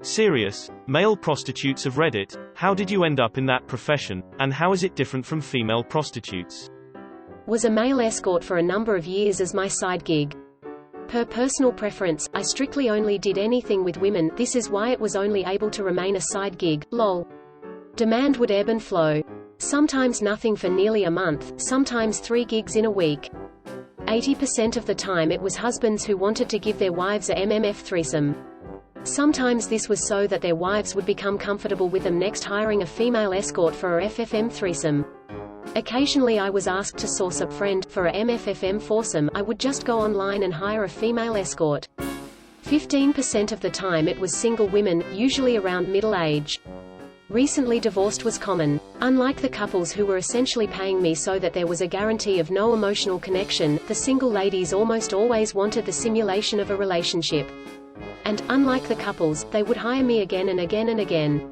Serious, male prostitutes of Reddit, how did you end up in that profession, and how is it different from female prostitutes? Was a male escort for a number of years as my side gig. Per personal preference, I strictly only did anything with women, this is why it was only able to remain a side gig, lol. Demand would ebb and flow. Sometimes nothing for nearly a month, sometimes 3 gigs in a week. 80% of the time it was husbands who wanted to give their wives a MMF threesome. Sometimes this was so that their wives would become comfortable with them next hiring a female escort for a FFM threesome. Occasionally I was asked to source a friend for a MFFM foursome. I would just go online and hire a female escort. 15% of the time it was single women, usually around middle age. Recently divorced was common. Unlike the couples who were essentially paying me so that there was a guarantee of no emotional connection, the single ladies almost always wanted the simulation of a relationship. And, unlike the couples, they would hire me again and again and again.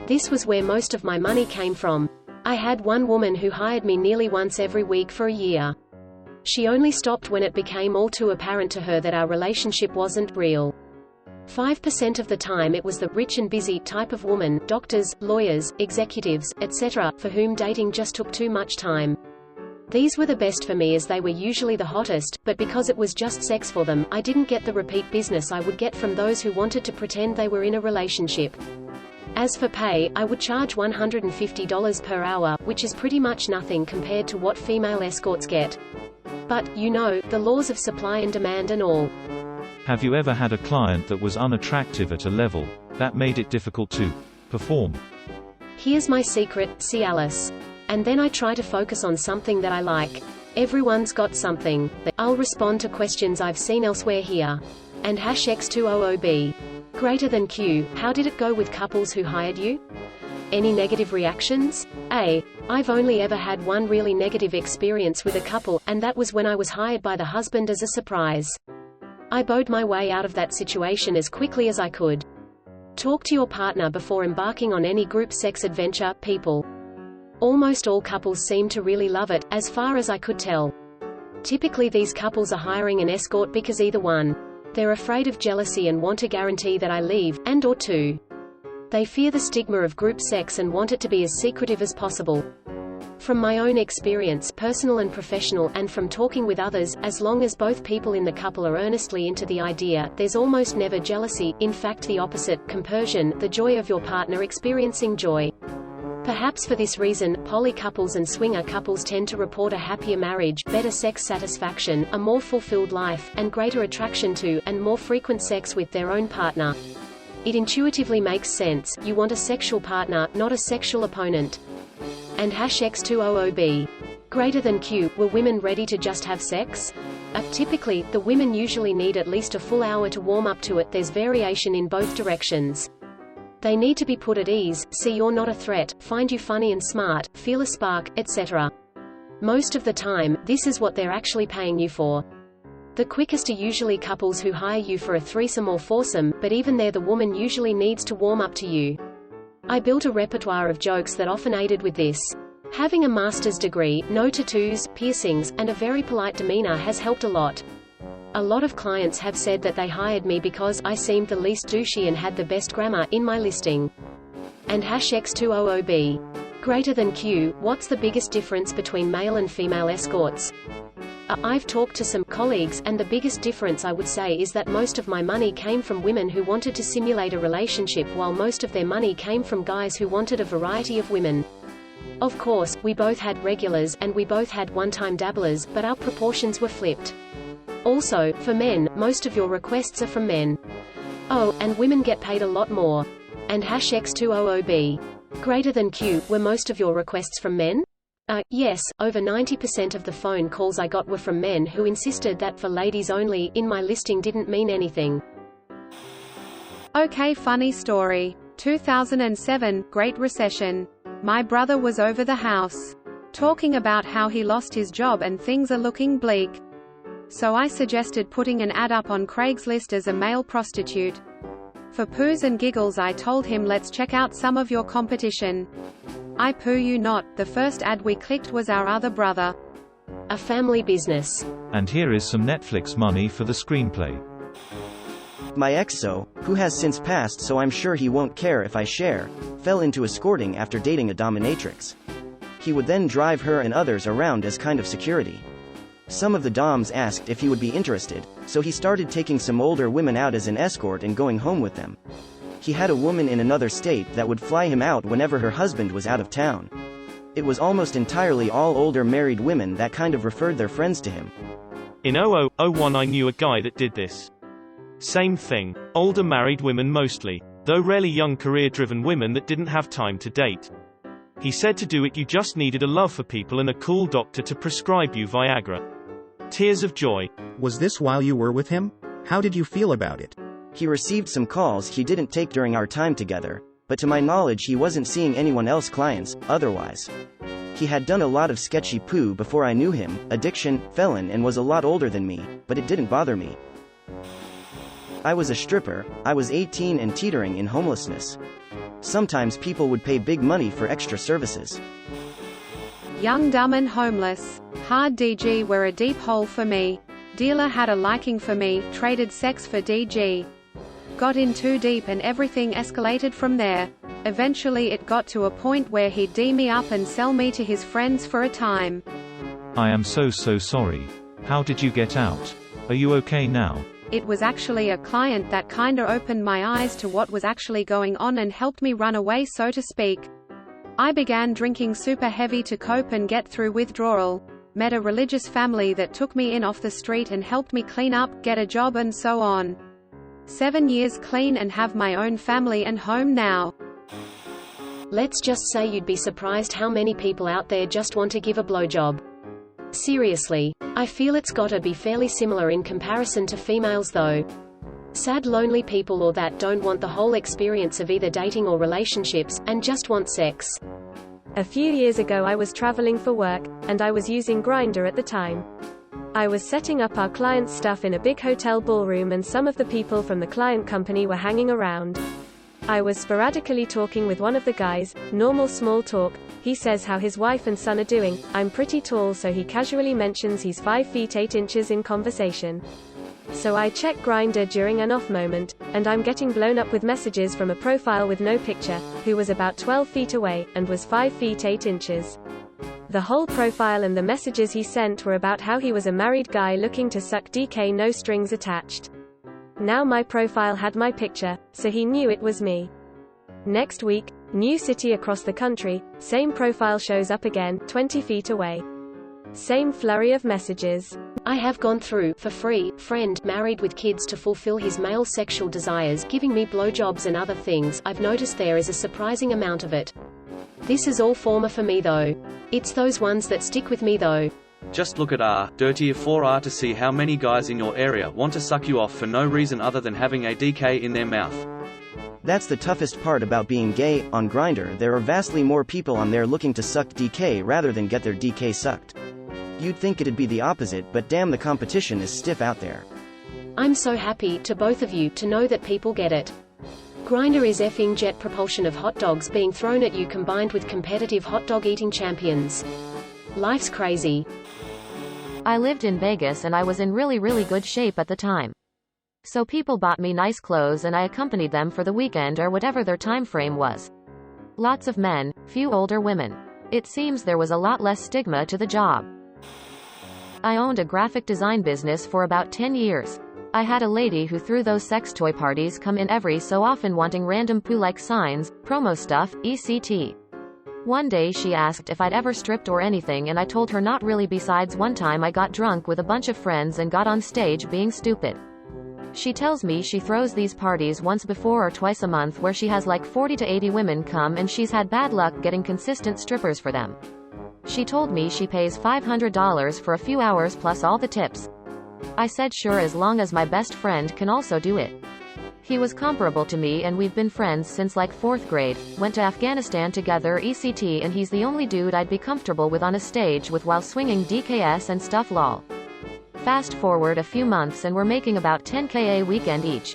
This was where most of my money came from. I had one woman who hired me nearly once every week for a year. She only stopped when it became all too apparent to her that our relationship wasn't real. 5% of the time it was the rich and busy type of woman, doctors, lawyers, executives, etc., for whom dating just took too much time. These were the best for me as they were usually the hottest, but because it was just sex for them, I didn't get the repeat business I would get from those who wanted to pretend they were in a relationship. As for pay, I would charge $150 per hour, which is pretty much nothing compared to what female escorts get. But, you know, the laws of supply and demand and all. Have you ever had a client that was unattractive at a level that made it difficult to perform? Here's my secret, see Alice. And then I try to focus on something that I like. Everyone's got something. I'll respond to questions I've seen elsewhere here. And #X200B. Greater than Q, how did it go with couples who hired you? Any negative reactions? A. I've only ever had one really negative experience with a couple, and that was when I was hired by the husband as a surprise. I bowed my way out of that situation as quickly as I could. Talk to your partner before embarking on any group sex adventure, people. Almost all couples seem to really love it, as far as I could tell. Typically these couples are hiring an escort because either 1. They're afraid of jealousy and want a guarantee that I leave, and or 2. They fear the stigma of group sex and want it to be as secretive as possible. From my own experience, personal and professional, and from talking with others, as long as both people in the couple are earnestly into the idea, there's almost never jealousy, in fact the opposite, compersion, the joy of your partner experiencing joy. Perhaps for this reason, poly couples and swinger couples tend to report a happier marriage, better sex satisfaction, a more fulfilled life, and greater attraction to, and more frequent sex with their own partner. It intuitively makes sense, you want a sexual partner, not a sexual opponent. And #X200B. Greater than Q, were women ready to just have sex? Typically, the women usually need at least a full hour to warm up to it. There's variation in both directions. They need to be put at ease, see you're not a threat, find you funny and smart, feel a spark, etc. Most of the time, this is what they're actually paying you for. The quickest are usually couples who hire you for a threesome or foursome, but even there the woman usually needs to warm up to you. I built a repertoire of jokes that often aided with this. Having a master's degree, no tattoos, piercings, and a very polite demeanor has helped a lot. A lot of clients have said that they hired me because I seemed the least douchey and had the best grammar in my listing. And #X200B. Greater than Q, what's the biggest difference between male and female escorts? I've talked to some colleagues, and the biggest difference I would say is that most of my money came from women who wanted to simulate a relationship while most of their money came from guys who wanted a variety of women. Of course, we both had regulars, and we both had one-time dabblers, but our proportions were flipped. Also, for men, most of your requests are from men. Oh, and women get paid a lot more. And #X200B. Greater than Q, were most of your requests from men? Yes, over 90% of the phone calls I got were from men who insisted that for ladies only in my listing didn't mean anything. Okay, funny story. 2007, Great Recession. My brother was over the house, talking about how he lost his job and things are looking bleak. So I suggested putting an ad up on Craigslist as a male prostitute. For poos and giggles I told him, let's check out some of your competition. I poo you not, the first ad we clicked was our other brother. A family business. And here is some Netflix money for the screenplay. My ex, who has since passed, so I'm sure he won't care if I share, fell into escorting after dating a dominatrix. He would then drive her and others around as kind of security. Some of the doms asked if he would be interested, so he started taking some older women out as an escort and going home with them. He had a woman in another state that would fly him out whenever her husband was out of town. It was almost entirely all older married women that kind of referred their friends to him. In 0001 I knew a guy that did this. Same thing. Older married women mostly, though rarely young career-driven women that didn't have time to date. He said to do it you just needed a love for people and a cool doctor to prescribe you Viagra. Tears of joy. Was this while you were with him? How did you feel about it? He received some calls he didn't take during our time together, but to my knowledge he wasn't seeing anyone else clients, otherwise. He had done a lot of sketchy poo before I knew him, addiction, felon, and was a lot older than me, but it didn't bother me. I was a stripper, I was 18 and teetering in homelessness. Sometimes people would pay big money for extra services. Young, dumb and homeless. Hard DG were a deep hole for me. Dealer had a liking for me, traded sex for DG. Got in too deep and everything escalated from there. Eventually it got to a point where he'd D me up and sell me to his friends for a time. I am so sorry. How did you get out? Are you okay now? It was actually a client that kinda opened my eyes to what was actually going on and helped me run away, so to speak. I began drinking super heavy to cope and get through withdrawal. Met a religious family that took me in off the street and helped me clean up, get a job and so on. 7 years clean and have my own family and home now. Let's just say you'd be surprised how many people out there just want to give a blowjob. Seriously. I feel it's gotta be fairly similar in comparison to females though. Sad lonely people or that don't want the whole experience of either dating or relationships, and just want sex. A few years ago I was traveling for work, and I was using Grindr at the time. I was setting up our client's stuff in a big hotel ballroom and some of the people from the client company were hanging around. I was sporadically talking with one of the guys, normal small talk. He says how his wife and son are doing. I'm pretty tall, so he casually mentions he's 5 feet 8 inches in conversation. So I check Grindr during an off moment, and I'm getting blown up with messages from a profile with no picture, who was about 12 feet away, and was 5 feet 8 inches. The whole profile and the messages he sent were about how he was a married guy looking to suck DK, no strings attached. Now my profile had my picture, so he knew it was me. Next week, new city across the country, same profile shows up again, 20 feet away. Same flurry of messages. I have gone through, for free, friend, married with kids to fulfill his male sexual desires, giving me blowjobs and other things. I've noticed there is a surprising amount of it. This is all former for me though. It's those ones that stick with me though. Just look at R-4R to see how many guys in your area want to suck you off for no reason other than having a DK in their mouth. That's the toughest part about being gay. On Grindr there are vastly more people on there looking to suck DK rather than get their DK sucked. You'd think it'd be the opposite, but damn, the competition is stiff out there. I'm so happy, to both of you, to know that people get it. Grindr is effing jet propulsion of hot dogs being thrown at you combined with competitive hot dog eating champions. Life's crazy. I lived in Vegas and I was in really good shape at the time. So people bought me nice clothes and I accompanied them for the weekend or whatever their time frame was. Lots of men, few older women. It seems there was a lot less stigma to the job. I owned a graphic design business for about 10 years. I had a lady who threw those sex toy parties come in every so often wanting random poo-like signs, promo stuff, etc. One day she asked if I'd ever stripped or anything and I told her not really, besides one time I got drunk with a bunch of friends and got on stage being stupid. She tells me she throws these parties once before or twice a month where she has like 40 to 80 women come and she's had bad luck getting consistent strippers for them. She told me she pays $500 for a few hours plus all the tips. I said sure, as long as my best friend can also do it. He was comparable to me and we've been friends since like 4th grade, went to Afghanistan together etc, and he's the only dude I'd be comfortable with on a stage with while swinging DKS and stuff lol. Fast forward a few months and we're making about 10K a weekend each.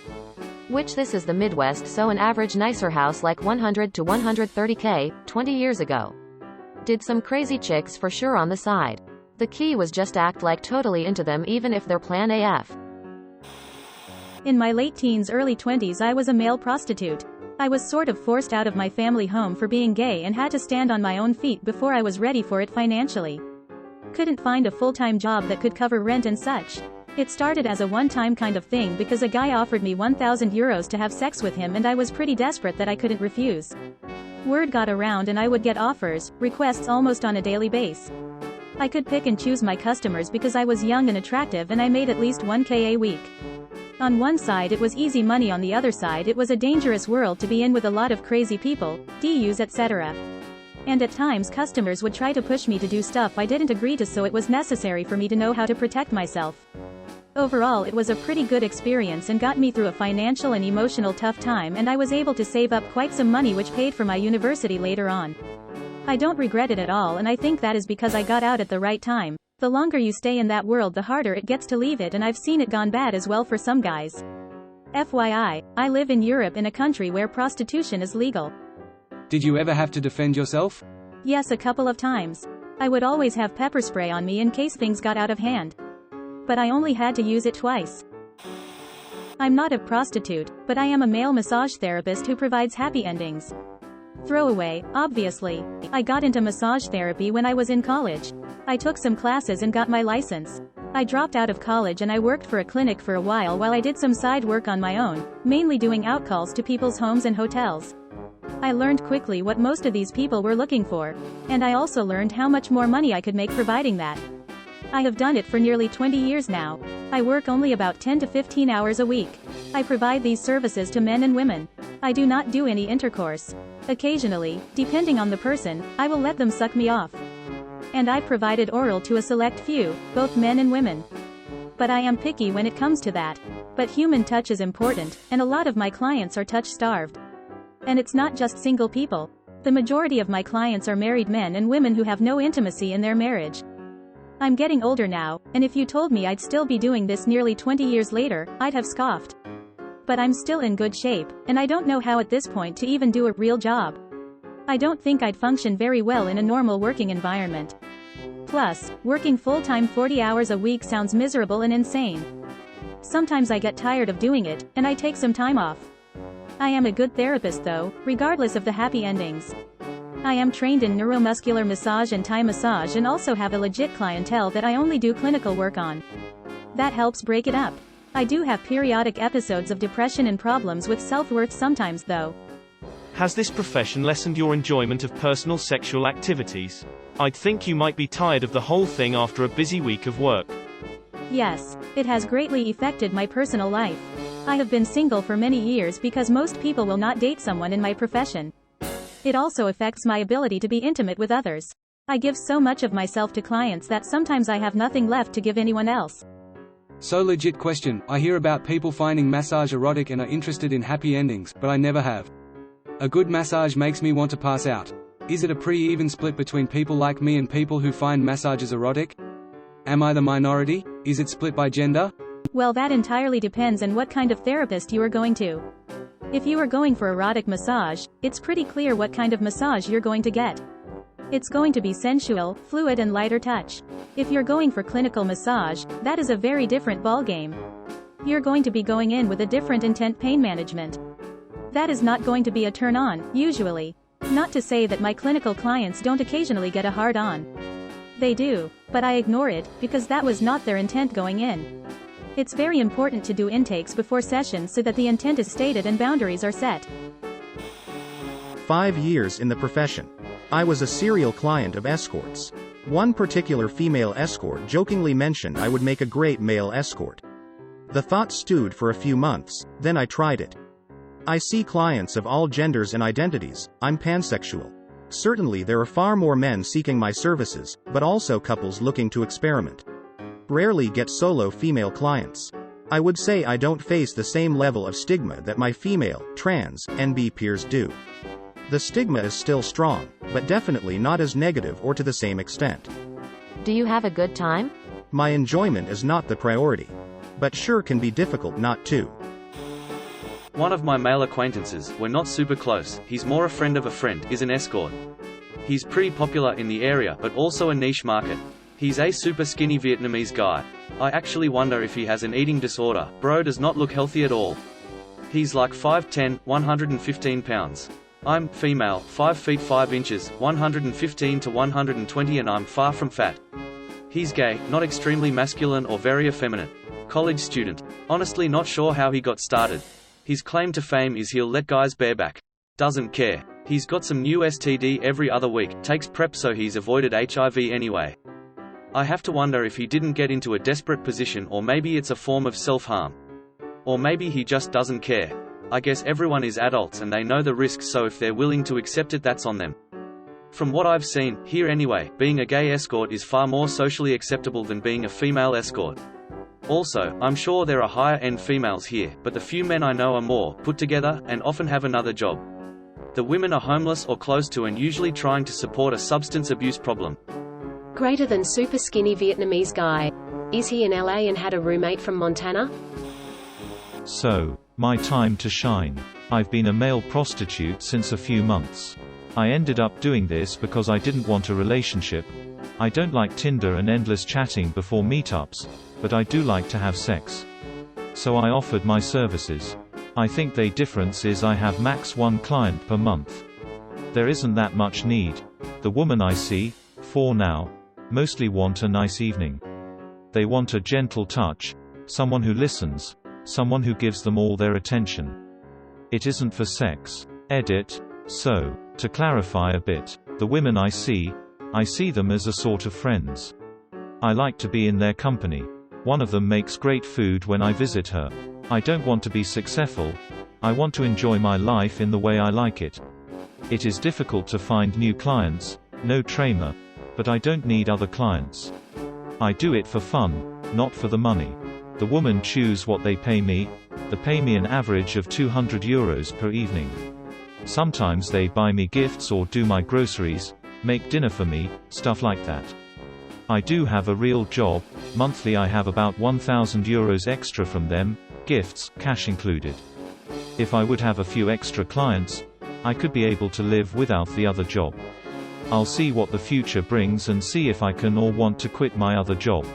Which this is the Midwest, so an average nicer house like 100 to 130K, 20 years ago. Did some crazy chicks for sure on the side. The key was just act like totally into them even if they're plan AF. In my late teens, early 20s, I was a male prostitute. I was sort of forced out of my family home for being gay and had to stand on my own feet before I was ready for it financially. Couldn't find a full-time job that could cover rent and such. It started as a one-time kind of thing because a guy offered me €1,000 to have sex with him and I was pretty desperate that I couldn't refuse. Word got around and I would get offers, requests almost on a daily basis. I could pick and choose my customers because I was young and attractive and I made at least $1,000 a week. On one side it was easy money, on the other side it was a dangerous world to be in with a lot of crazy people, DUs etc. And at times customers would try to push me to do stuff I didn't agree to, so it was necessary for me to know how to protect myself. Overall it was a pretty good experience and got me through a financial and emotional tough time, and I was able to save up quite some money which paid for my university later on. I don't regret it at all, and I think that is because I got out at the right time. The longer you stay in that world the harder it gets to leave it, and I've seen it gone bad as well for some guys. FYI, I live in Europe, in a country where prostitution is legal. Did you ever have to defend yourself? Yes, a couple of times. I would always have pepper spray on me in case things got out of hand. But I only had to use it twice. I'm not a prostitute, but I am a male massage therapist who provides happy endings. Throwaway, obviously. I got into massage therapy when I was in college. I took some classes and got my license. I dropped out of college and I worked for a clinic for a while I did some side work on my own, mainly doing outcalls to people's homes and hotels. I learned quickly what most of these people were looking for, and I also learned how much more money I could make providing that. I have done it for nearly 20 years now. I work only about 10 to 15 hours a week. I provide these services to men and women. I do not do any intercourse. Occasionally, depending on the person, I will let them suck me off. And I provided oral to a select few, both men and women. But I am picky when it comes to that. But human touch is important, and a lot of my clients are touch-starved. And it's not just single people. The majority of my clients are married men and women who have no intimacy in their marriage. I'm getting older now, and if you told me I'd still be doing this nearly 20 years later, I'd have scoffed. But I'm still in good shape, and I don't know how at this point to even do a real job. I don't think I'd function very well in a normal working environment. Plus, working full-time 40 hours a week sounds miserable and insane. Sometimes I get tired of doing it, and I take some time off. I am a good therapist though, regardless of the happy endings. I am trained in neuromuscular massage and Thai massage and also have a legit clientele that I only do clinical work on. That helps break it up. I do have periodic episodes of depression and problems with self-worth sometimes though. Has this profession lessened your enjoyment of personal sexual activities? I'd think you might be tired of the whole thing after a busy week of work. Yes, it has greatly affected my personal life. I have been single for many years because most people will not date someone in my profession. It also affects my ability to be intimate with others. I give so much of myself to clients that sometimes I have nothing left to give anyone else. So legit question, I hear about people finding massage erotic and are interested in happy endings, but I never have. A good massage makes me want to pass out. Is it a pretty even split between people like me and people who find massages erotic? Am I the minority? Is it split by gender? Well, that entirely depends on what kind of therapist you are going to. If you are going for erotic massage, it's pretty clear what kind of massage you're going to get. It's going to be sensual, fluid and lighter touch. If you're going for clinical massage, that is a very different ballgame. You're going to be going in with a different intent, pain management. That is not going to be a turn-on, usually. Not to say that my clinical clients don't occasionally get a hard-on. They do, but I ignore it, because that was not their intent going in. It's very important to do intakes before sessions so that the intent is stated and boundaries are set. 5 years in the profession. I was a serial client of escorts. One particular female escort jokingly mentioned I would make a great male escort. The thought stewed for a few months, then I tried it. I see clients of all genders and identities. I'm pansexual. Certainly there are far more men seeking my services, but also couples looking to experiment. Rarely get solo female clients. I would say I don't face the same level of stigma that my female, trans, NB peers do. The stigma is still strong, but definitely not as negative or to the same extent. Do you have a good time? My enjoyment is not the priority. But sure can be difficult not to. One of my male acquaintances, we're not super close, he's more a friend of a friend, is an escort. He's pretty popular in the area but also a niche market. He's a super skinny Vietnamese guy. I actually wonder if he has an eating disorder. Bro does not look healthy at all. He's like 5'10", 115 pounds. I'm female, 5 feet 5 inches, 115 to 120, and I'm far from fat. He's gay, not extremely masculine or very effeminate. College student. Honestly not sure how he got started. His claim to fame is he'll let guys bareback. Doesn't care. He's got some new STD every other week, takes PrEP so he's avoided HIV anyway. I have to wonder if he didn't get into a desperate position, or maybe it's a form of self-harm. Or maybe he just doesn't care. I guess everyone is adults and they know the risks, so if they're willing to accept it, that's on them. From what I've seen, here anyway, being a gay escort is far more socially acceptable than being a female escort. Also, I'm sure there are higher-end females here, but the few men I know are more put together, and often have another job. The women are homeless or close to, and usually trying to support a substance abuse problem. Greater than super skinny Vietnamese guy. Is he in LA and had a roommate from Montana? So, my time to shine. I've been a male prostitute since a few months. I ended up doing this because I didn't want a relationship. I don't like Tinder and endless chatting before meetups, but I do like to have sex. So I offered my services. I think the difference is I have max 1 client per month. There isn't that much need. The woman I see, 4 now, mostly want a nice evening. They want a gentle touch, someone who listens, someone who gives them all their attention. It isn't for sex. Edit. So, to clarify a bit, the women I see them as a sort of friends. I like to be in their company. One of them makes great food when I visit her. I don't want to be successful. I want to enjoy my life in the way I like it. It is difficult to find new clients, no trema, but I don't need other clients. I do it for fun, not for the money. The women choose what they pay me. They pay me an average of €200 per evening. Sometimes they buy me gifts or do my groceries, make dinner for me, stuff like that. I do have a real job. Monthly I have about €1,000 extra from them, gifts, cash included. If I would have a few extra clients, I could be able to live without the other job. I'll see what the future brings and see if I can or want to quit my other job.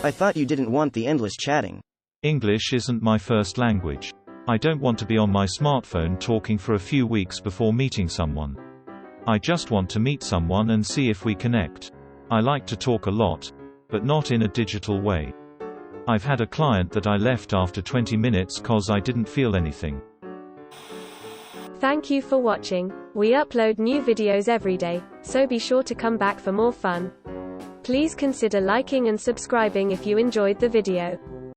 I thought you didn't want the endless chatting. English isn't my first language. I don't want to be on my smartphone talking for a few weeks before meeting someone. I just want to meet someone and see if we connect. I like to talk a lot, but not in a digital way. I've had a client that I left after 20 minutes cause I didn't feel anything. Thank you for watching. We upload new videos every day, so be sure to come back for more fun. Please consider liking and subscribing if you enjoyed the video.